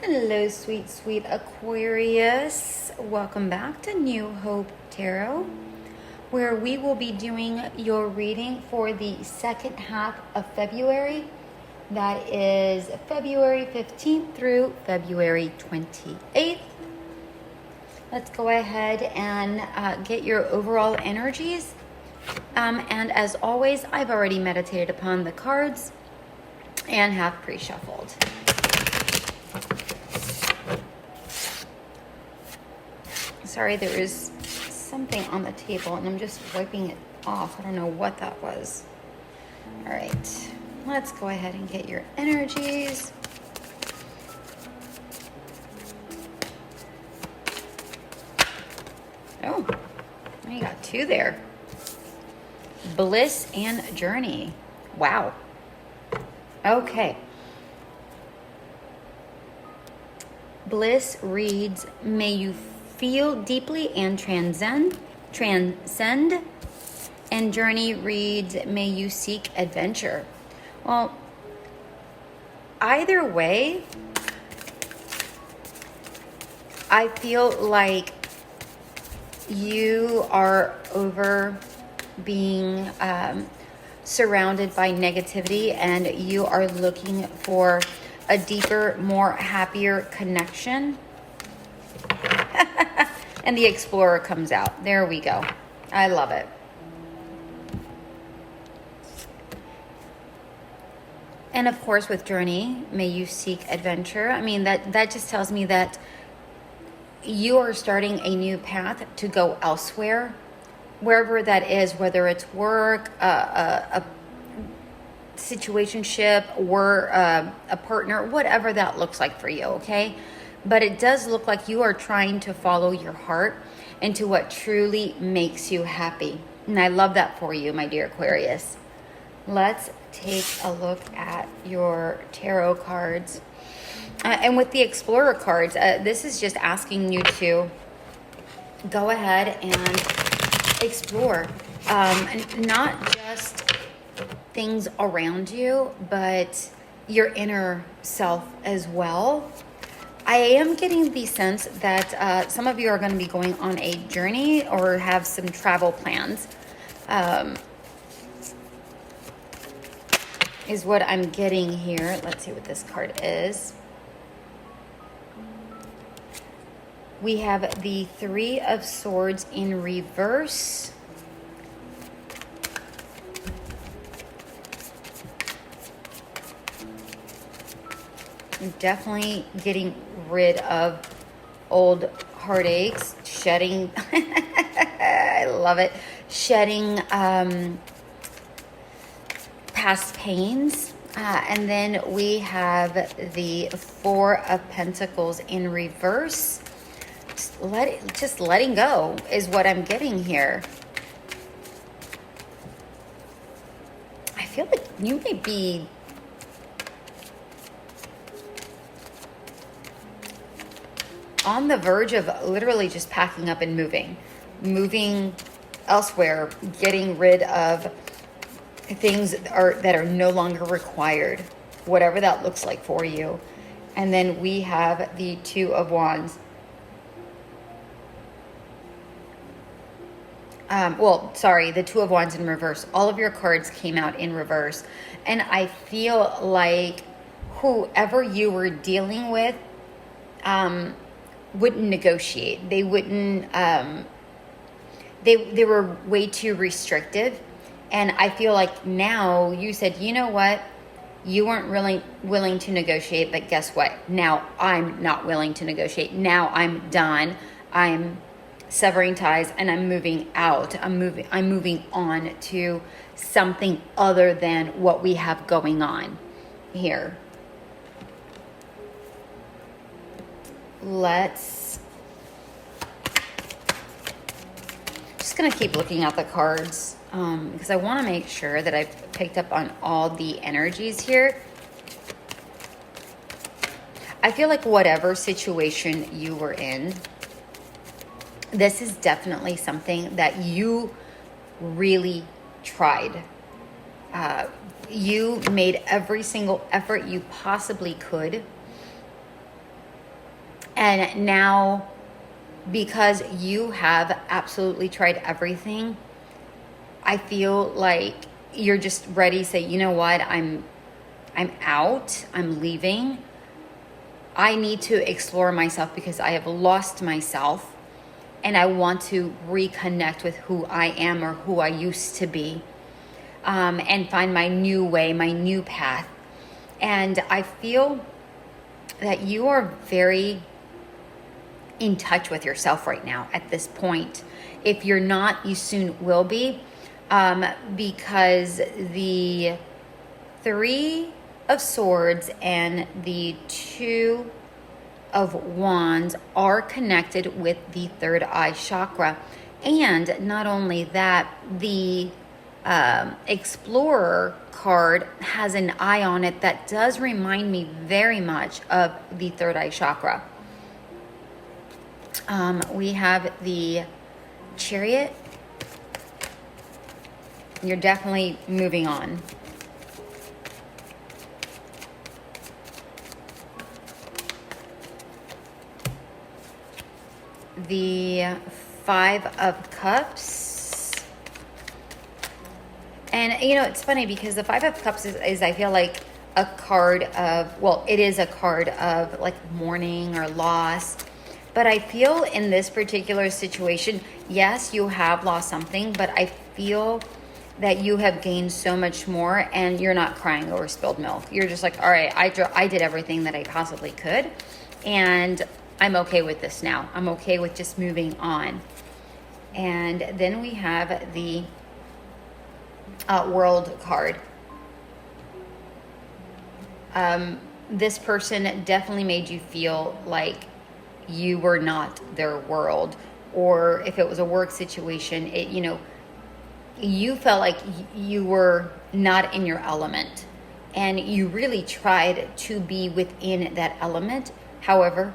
Hello, sweet, sweet Aquarius. Welcome back to New Hope Tarot, where we will be doing your reading for the second half of February. That is February 15th through February 28th. Let's go ahead and get your overall energies. And as always, I've already meditated upon the cards and have pre-shuffled. Sorry, there is something on the table and I'm just wiping it off. I don't know what that was. All right, let's go ahead and get your energies. Oh, you got two there. Bliss and journey. Wow. Okay. Bliss reads, may you feel deeply and transcend. And journey reads, may you seek adventure. Well, either way, I feel like you are over being surrounded by negativity and you are looking for a deeper, more happier connection. And the Explorer comes out. There we go. I love it. And of course with Journey, may you seek adventure. I mean, that just tells me that you are starting a new path to go elsewhere, wherever that is, whether it's work, a situationship, or a partner, whatever that looks like for you, okay? But it does look like you are trying to follow your heart into what truly makes you happy. And I love that for you, my dear Aquarius. Let's take a look at your tarot cards. And with the Explorer cards, this is just asking you to go ahead and explore. And not just things around you, but your inner self as well. I am getting the sense that some of you are going to be going on a journey or have some travel plans, is what I'm getting here. Let's see what this card is. We have the Three of Swords in reverse. Definitely getting rid of old heartaches, shedding, I love it, shedding past pains. And then we have the Four of Pentacles in reverse. Just letting go is what I'm getting here. I feel like you may be on the verge of literally just packing up and moving elsewhere, getting rid of things that are no longer required, whatever that looks like for you. And then we have the Two of Wands. The Two of Wands in reverse. All of your cards came out in reverse. And I feel like whoever you were dealing with, wouldn't negotiate. They wouldn't, they were way too restrictive. And I feel like now you said, you know what? You weren't really willing to negotiate, but guess what? Now I'm not willing to negotiate. Now I'm done. I'm severing ties and I'm moving out. I'm moving on to something other than what we have going on here. Just gonna keep looking at the cards because I want to make sure that I've picked up on all the energies here. I feel like whatever situation you were in, this is definitely something that you really tried. You made every single effort you possibly could And now, because you have absolutely tried everything, I feel like you're just ready to say, you know what, I'm out, I'm leaving. I need to explore myself because I have lost myself, and I want to reconnect with who I am or who I used to be, and find my new way, my new path. And I feel that you are very in touch with yourself right now at this point. If you're not, you soon will be, because the 3 of Swords and the 2 of Wands are connected with the third eye chakra. And not only that, the Explorer card has an eye on it that does remind me very much of the third eye chakra. We have the Chariot. You're definitely moving on. The 5 of Cups. And, you know, it's funny because the 5 of Cups is I feel like a card of, well, it is a card of like mourning or loss. But I feel in this particular situation, yes, you have lost something, but I feel that you have gained so much more, and you're not crying over spilled milk. You're just like, all right, I did everything that I possibly could, and I'm okay with this now. I'm okay with just moving on. And then we have the World card. This person definitely made you feel like you were not their world, or if it was a work situation, it, you know, you felt like you were not in your element, and you really tried to be within that element. However,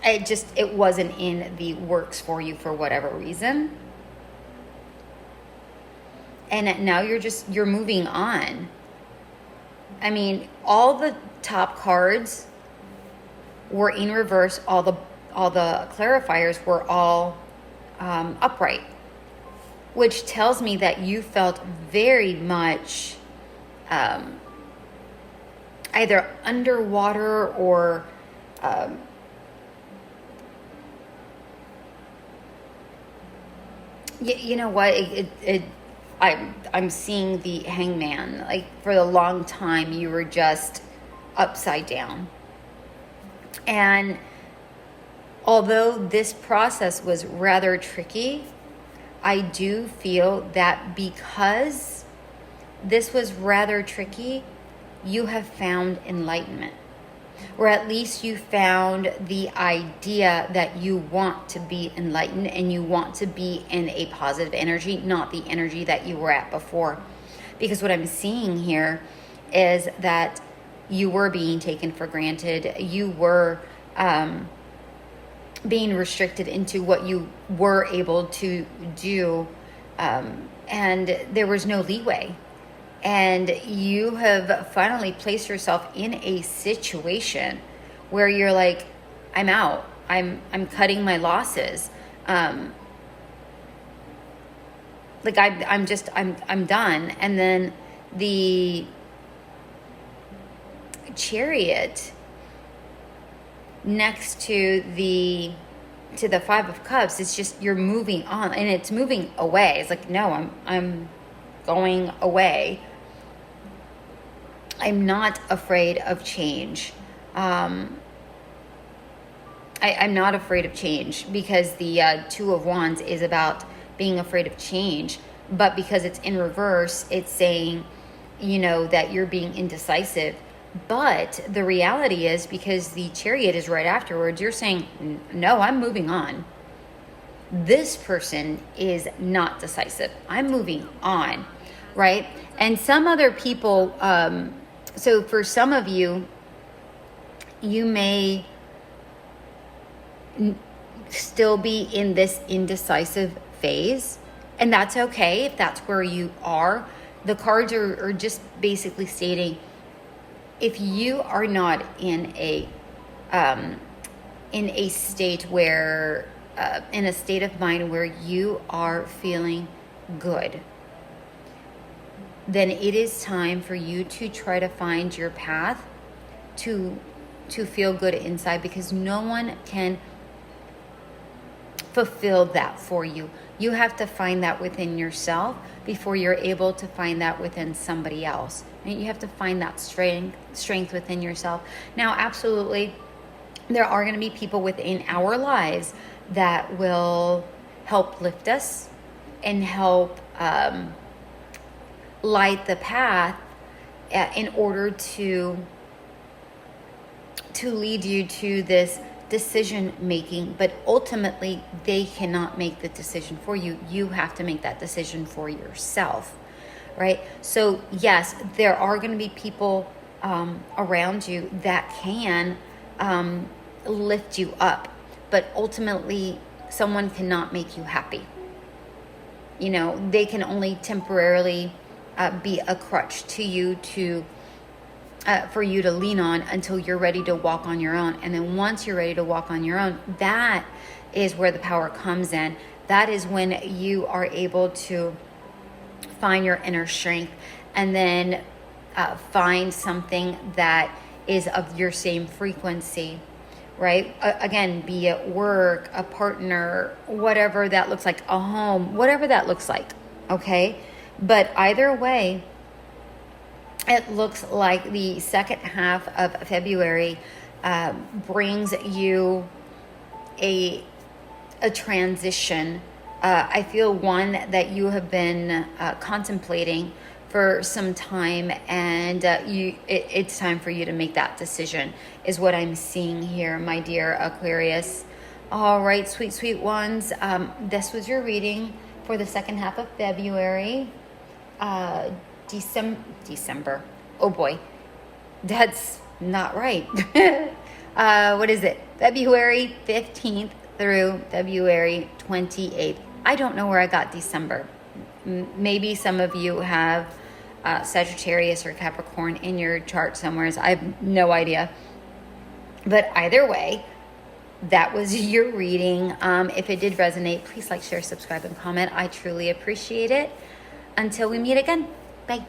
it wasn't in the works for you for whatever reason. And now you're moving on. I mean, all the top cards were in reverse. All the clarifiers were all upright, which tells me that you felt very much either underwater or you know what, I'm seeing the Hangman. Like, for the long time you were just upside down. And although this process was rather tricky, I do feel that because this was rather tricky, you have found enlightenment. Or at least you found the idea that you want to be enlightened and you want to be in a positive energy, not the energy that you were at before. Because what I'm seeing here is that you were being taken for granted. You were being restricted into what you were able to do, and there was no leeway. And you have finally placed yourself in a situation where you're like, I'm out. I'm cutting my losses. I'm done. And then the Chariot next to the 5 of Cups, it's just, you're moving on, and it's moving away. It's like, no, I'm going away. I'm not afraid of change. I'm not afraid of change, because the 2 of Wands is about being afraid of change. But because it's in reverse, it's saying, you know, that you're being indecisive. But the reality is, because the Chariot is right afterwards, you're saying, no, I'm moving on. This person is not decisive. I'm moving on, right? And some other people, so for some of you, you may still be in this indecisive phase, and that's okay if that's where you are. The cards are just basically stating, if you are not in a in a state where, in a state of mind where you are feeling good, then it is time for you to try to find your path to feel good inside, because no one can fulfill that for you. You have to find that within yourself before you're able to find that within somebody else. And you have to find that strength within yourself. Now, absolutely, there are going to be people within our lives that will help lift us and help light the path in order to lead you to this decision making, but ultimately they cannot make the decision for you. You have to make that decision for yourself, right? So yes, there are going to be people around you that can lift you up, but ultimately someone cannot make you happy. You know, they can only temporarily be a crutch to you for you to lean on until you're ready to walk on your own. And then once you're ready to walk on your own, that is where the power comes in. That is when you are able to find your inner strength and then find something that is of your same frequency, right? Again, be it work, a partner, whatever that looks like, a home, whatever that looks like, okay? But either way, it looks like the second half of February brings you a transition. I feel one that you have been contemplating for some time, and it's time for you to make that decision, is what I'm seeing here, my dear Aquarius. All right, sweet, sweet ones. This was your reading for the second half of February. December. Oh boy, that's not right. What is it? February 15th through February 28th. I don't know where I got December. Maybe some of you have Sagittarius or Capricorn in your chart somewhere. I have no idea. But either way, that was your reading. If it did resonate, please like, share, subscribe, and comment. I truly appreciate it. Until we meet again. Bye.